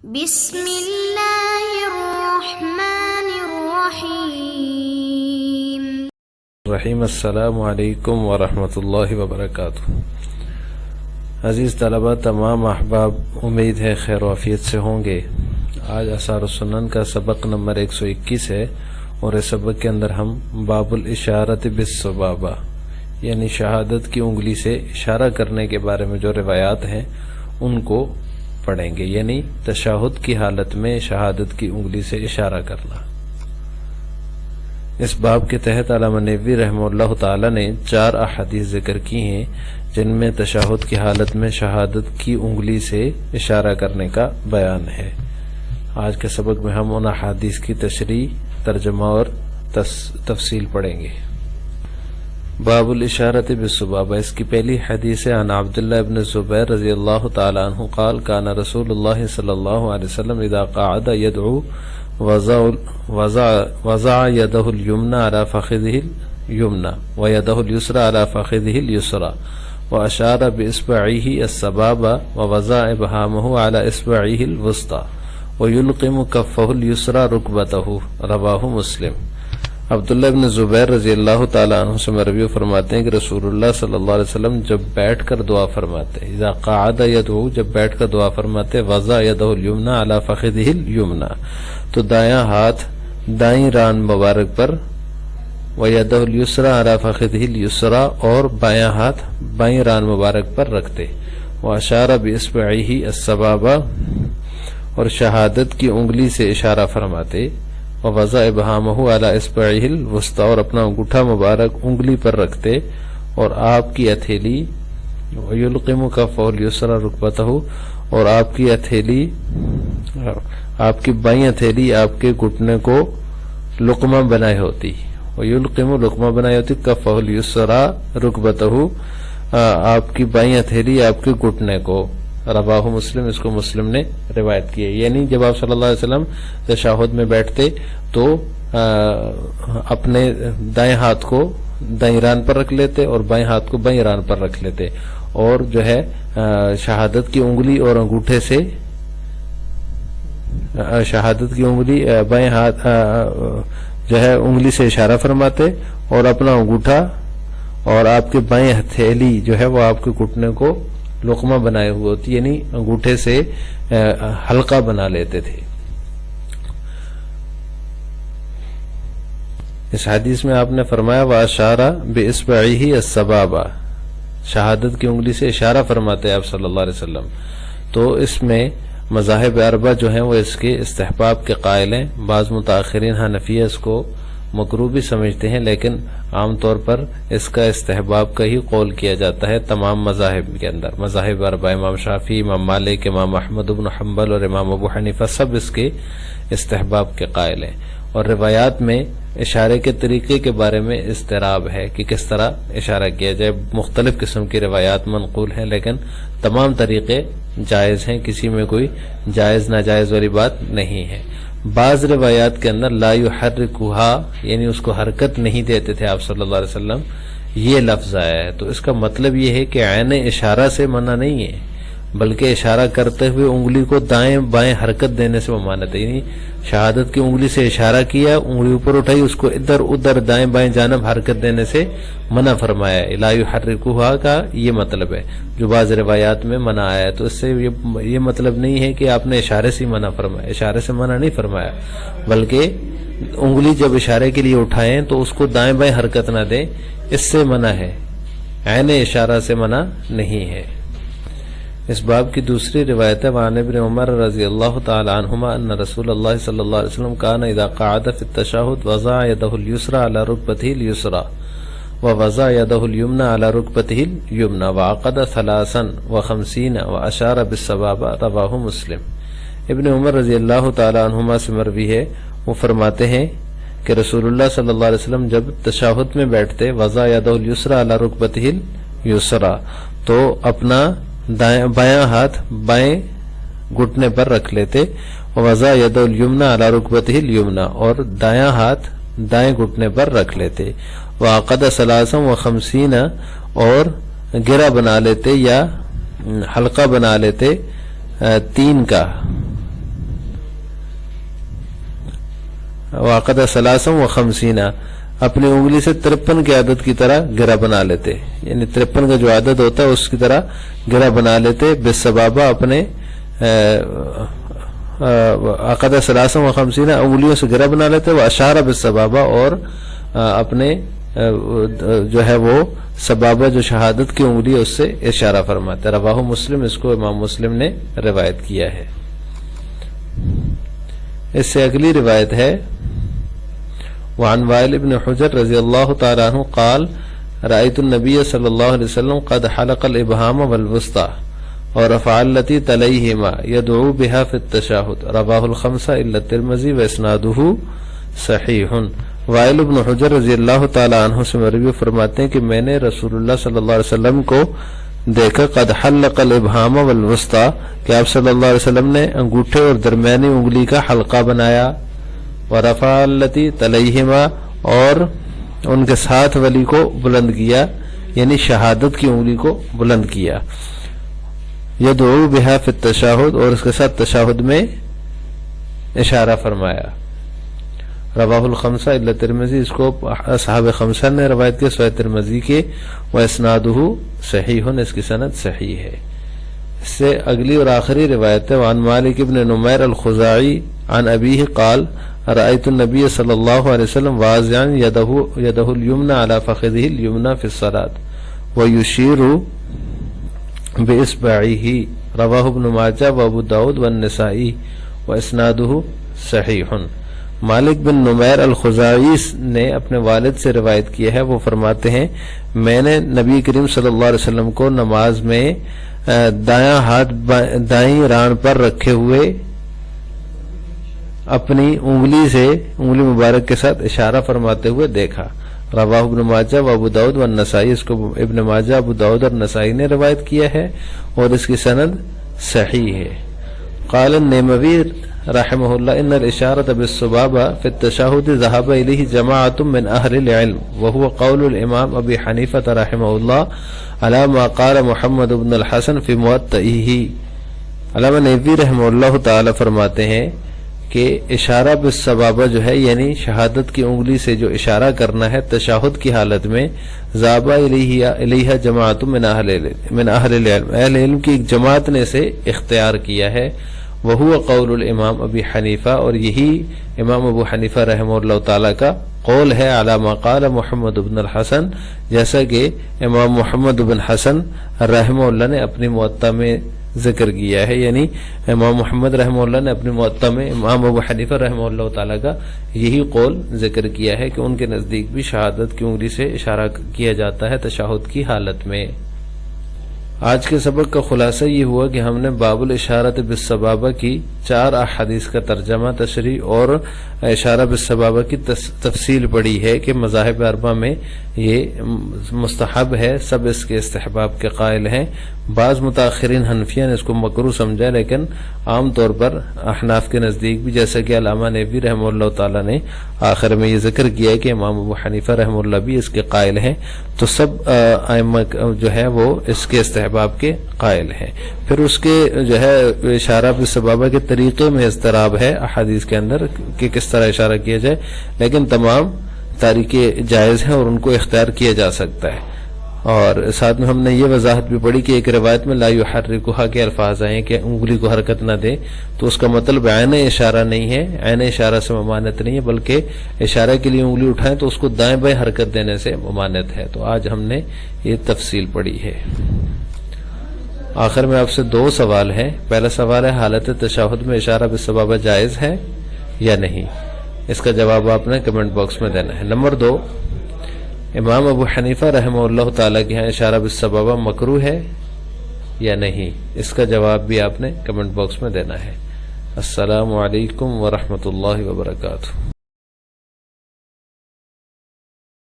بسم اللہ الرحمن الرحیم السلام علیکم ورحمۃ اللہ وبرکاتہ۔ عزیز طلبہ، تمام احباب امید ہے خیر و عافیت سے ہوں گے۔ آج آثار السنن کا سبق نمبر 121 ہے، اور اس سبق کے اندر ہم باب الاشارۃ بالسبابہ یعنی شہادت کی انگلی سے اشارہ کرنے کے بارے میں جو روایات ہیں ان کو پڑھیں گے، یعنی تشہد کی حالت میں شہادت کی انگلی سے اشارہ کرنا۔ اس باب کے تحت علامہ نووی رحمہ اللہ تعالی نے 4 احادیث ذکر کی ہیں جن میں تشہد کی حالت میں شہادت کی انگلی سے اشارہ کرنے کا بیان ہے۔ آج کے سبق میں ہم ان احادیث کی تشریح، ترجمہ اور تفصیل پڑھیں گے۔ باب الاشارۃ بالسبابہ، اس کی پہلی حدیث ہے عن عبداللہ ابن زبیر رضی اللہ تعالی عنہ قال کان رسول اللہ صلی اللہ علیہ وسلم اذا قعد يدعو وضع يده اليمنى على فخذه اليمنى ويده اليسرى على فخذه اليسرى واشار باصبعه السبابة ووضع ابهامه على اصبعه الوسطى ويلقم كفه اليسرى ركبته، رواه مسلم۔ عبداللہ ابن زبیر رضی اللہ تعالی عنہ سے مروی فرماتے ہیں کہ رسول اللہ صلی اللہ علیہ وسلم جب بیٹھ کر دعا فرماتے، اذا قعد يدعو، جب بیٹھ کر دعا فرماتے، وضع يده اليمنى على فخذه اليمنى، تو دایاں ہاتھ دائیں ران مبارک پر، ويده اليسرى على فخذه اليسرى، اور بایاں ہاتھ بائیں ران مبارک پر رکھتے، واشار باصبعه السبابہ، اور شہادت کی انگلی سے اشارہ فرماتے، ووضع ابہامہ علی اصبعہ الوسطی، اور اپنا انگوٹھا مبارک انگلی پر رکھتے، اور آپ کی ہتھیلی، ویلقم کفہ الیسری رکبتہ، اور آپ کی ہتھیلی، آپ کی بائیں ہتھیلی آپ کے گھٹنے کو لقمہ بنائے ہوتی، ویلقم لقمہ بنائے ہوتی، کفہ الیسری رکبتہ، آپ کی بائیں ہتھیلی آپ کے گھٹنے کو، رواہ مسلم، اس کو مسلم نے روایت کی ہے۔ یعنی جب آپ صلی اللہ علیہ وسلم تشہد میں بیٹھتے تو اپنے دائیں ہاتھ کو دائیں ران پر رکھ لیتے اور بائیں ہاتھ کو بائیں ران پر رکھ لیتے، اور جو ہے شہادت کی انگلی اور انگوٹھے سے، شہادت کی انگلی بائیں ہاتھ جو ہے انگلی سے اشارہ فرماتے، اور اپنا انگوٹھا اور آپ کے بائیں ہتھیلی جو ہے وہ آپ کے گھٹنے کو لقمہ بنائے ہوئے ہوتی، یعنی انگوٹھے سے حلقہ بنا لیتے تھے۔ اس حدیث میں آپ نے فرمایا واشار باصبعہ السبابہ، شہادت کی انگلی سے اشارہ فرماتے ہیں آپ صلی اللہ علیہ وسلم۔ تو اس میں مذاہب اربعہ جو ہیں وہ اس کے استحباب کے قائل ہیں۔ بعض متاخرین حنفیہ اس کو مکروہ بھی سمجھتے ہیں، لیکن عام طور پر اس کا استحباب کا ہی قول کیا جاتا ہے تمام مذاہب کے اندر۔ مذاہب اربعہ، امام شافعی، امام مالک، امام احمد بن حنبل اور امام ابو حنیفہ سب اس کے استحباب کے قائل ہیں۔ اور روایات میں اشارے کے طریقے کے بارے میں اضطراب ہے کہ کس طرح اشارہ کیا جائے، مختلف قسم کی روایات منقول ہیں، لیکن تمام طریقے جائز ہیں، کسی میں کوئی جائز ناجائز والی بات نہیں ہے۔ بعض روایات کے اندر لا یحرکھا، یعنی اس کو حرکت نہیں دیتے تھے آپ صلی اللہ علیہ وسلم، یہ لفظ آیا ہے۔ تو اس کا مطلب یہ ہے کہ عین اشارہ سے منع نہیں ہے، بلکہ اشارہ کرتے ہوئے انگلی کو دائیں بائیں حرکت دینے سے ممانعت ہے، یعنی شہادت کی انگلی سے اشارہ کیا، انگلی اوپر اٹھائی، اس کو ادھر ادھر دائیں بائیں جانب حرکت دینے سے منع فرمایا ہے۔ لا یحرکھا کا یہ مطلب ہے جو بعض روایات میں منع آیا ہے۔ تو اس سے یہ مطلب نہیں ہے کہ آپ نے اشارے سے منع فرمایا، اشارے سے منع نہیں فرمایا، بلکہ انگلی جب اشارے کے لیے اٹھائیں تو اس کو دائیں بائیں حرکت نہ دیں، اس سے منع ہے، عین اشارہ سے منع نہیں ہے۔ اس باب کی دوسری روایت ہے وعن ابن عمر رضی اللہ تعالی عنہما ان رسول اللہ صلی اللہ علیہ وسلم کان اذا قعد فی التشہد وضع یدہ الیسری علی رکبتہ الیسری ووضع یدہ الیمنی علی رکبتہ الیمنی وعقد 53 واشار بالسبابہ، رواہ مسلم۔ ابن عمر رضی اللہ تعالی عنہما سے مروی ہے، وہ فرماتے ہیں کہ رسول اللہ صلی اللہ علیہ وسلم جب تشہد میں بیٹھتے، وضع یدہ الیسری علی رکبتہ الیسری، تو اپنا بایاں ہاتھ بائیں گھٹنے پر رکھ لیتے، وضع یدہ الیمنی علی رکبتہ الیمنی، اور دایاں ہاتھ دائیں گھٹنے پر رکھ لیتے، وعقد 53 اور گرہ بنا لیتے یا حلقہ بنا لیتے 3 کا، وعقد 53 اپنی انگلی سے 53 کی عدد کی طرح گرہ بنا لیتے، یعنی 53 کا جو عدد ہوتا ہے اس کی طرح گرہ بنا لیتے، بالسبابہ اپنے عقد 53 انگلیوں سے گرہ بنا لیتے، واشار بالسبابہ اور اپنے جو ہے وہ سبابہ جو شہادت کی انگلی اس سے اشارہ فرماتے. رواہ مسلم، اس کو امام مسلم نے روایت کیا ہے. اس سے اگلی روایت ہے وعن وائل بن حجر رضی اللہ تعالی عنہ قال رأيت النبي صلی اللہ علیہ وسلم قد حلق الابهام والوسطى ورفع التي تليهما يدعو بها في التشهد. رواه الخمسة الا الترمذي واسناده صحیح. وائل بن حجر رضی اللہ تعالی عنہ سے مروی فرماتے ہیں کہ میں نے رسول اللہ صلی اللہ علیہ وسلم کو دیکھا قد حلق الابهام والوسطى کہ آپ صلی اللہ علیہ وسلم نے انگوٹھے اور درمیانی انگلی کا حلقہ بنایا، ورفع التي تليهما اور ان کے ساتھ والی کو بلند کیا، یعنی شہادت کی انگلی کو بلند کیا، یدعو بها فی التشہد اور اس کے ساتھ تشہد میں اشارہ فرمایا. رواہ الخمسہ الا ترمذی، اس کو اصحاب خمسہ نے روایت کی سوائے ترمذی کے، واسنادہ صحیح، اس کی سند صحیح ہے. اس سے اگلی اور آخری روایت ہے وعن مالک بن نمیر الخزاعی عن ابیہ قال رأيت النبي صلی اللہ علیہ وسلم واضعا يده اليمنى على فخذه اليمنى في الصلاة ويشير بإصبعه. رواه ابن ماجہ وابو داود والنسائی واسناده صحیح. مالک بن نمیر الخزاعی نے اپنے والد سے روایت کیا ہے، وہ فرماتے ہیں میں نے نبی کریم صلی اللہ علیہ وسلم کو نماز میں دایاں ہاتھ دائیں ران پر رکھے ہوئے اپنی انگلی مبارک کے ساتھ اشارہ فرماتے ہوئے دیکھا. رواہ ابن ماجہ و ابو داود و النسائی، اس کو ابن ماجہ، ابو داود اور نسائی نے روایت کیا ہے اور اس کی سند صحیح ہے. قال النیموی رحمہ اللہ ان الاشارۃ بالسبابہ فی التشہد ذهب الیہ جماعۃ من اہل العلم وهو قول الامام ابی حنیفہ رحمہ اللہ علی ما قال محمد بن الحسن فی موطئہ. علامہ نیوی رحمہ اللہ تعالی فرماتے ہیں کہ اشارہ بالسبابہ جو ہے یعنی شہادت کی انگلی سے جو اشارہ کرنا ہے تشہد کی حالت میں، ذهب الیہ جماعۃ من اہل العلم، اہل علم کی ایک جماعت نے اسے اختیار کیا ہے. وہو قول الامام ابی حنیفہ، اور یہی امام ابو حنیفہ رحمہ اللہ تعالی کا قول ہے، علی ما قال محمد بن الحسن، جیسا کہ امام محمد بن حسن رحمہ اللہ نے اپنی موطا میں ذکر کیا ہے، یعنی امام محمد رحمہ اللہ نے اپنی موطا میں امام ابو حنیفہ رحمہ اللہ تعالی کا یہی قول ذکر کیا ہے کہ ان کے نزدیک بھی شہادت کی انگلی سے اشارہ کیا جاتا ہے تشہد کی حالت میں. آج کے سبق کا خلاصہ یہ ہوا کہ ہم نے باب الاشارۃ بالسبابہ کی 4 احادیث کا ترجمہ، تشریح اور اشارہ بالسبابہ کی تفصیل پڑھی ہے کہ مذاہب اربعہ میں یہ مستحب ہے، سب اس کے استحباب کے قائل ہیں. بعض متاخرین حنفیہ نے اس کو مکروہ سمجھا، لیکن عام طور پر احناف کے نزدیک بھی، جیسا کہ علامہ نیوی رحمہ اللہ تعالی نے آخر میں یہ ذکر کیا ہے کہ امام ابو حنیفہ رحمہ اللہ بھی اس کے قائل ہیں، تو سب ائمہ جو ہے وہ اس کے استحباب کے قائل ہیں. پھر اس کے جو ہے اشارہ بالسبابہ کے طریقے میں اضطراب ہے احادیث کے اندر کہ کس طرح اشارہ کیا جائے، لیکن تمام طریقے جائز ہیں اور ان کو اختیار کیا جا سکتا ہے. اور ساتھ میں ہم نے یہ وضاحت بھی پڑھی کہ ایک روایت میں لا یحرکھا کے الفاظ آئے کہ انگلی کو حرکت نہ دے، تو اس کا مطلب عین اشارہ نہیں ہے، عین اشارہ سے ممانعت نہیں ہے، بلکہ اشارہ کے لیے انگلی اٹھائیں تو اس کو دائیں بائیں حرکت دینے سے ممانعت ہے. تو آج ہم نے یہ تفصیل پڑھی ہے. آخر میں آپ سے 2 سوال ہیں. پہلا سوال ہے حالت تشہد میں اشارہ بالسبابہ جائز ہے یا نہیں؟ اس کا جواب آپ نے کمنٹ باکس میں دینا ہے. نمبر 2، امام ابو حنیفہ رحمہ اللہ تعالیٰ کے ہاں اشارہ بالسبابہ مکروہ ہے یا نہیں؟ اس کا جواب بھی آپ نے کمنٹ باکس میں دینا ہے. السلام علیکم ورحمۃ اللہ وبرکاتہ.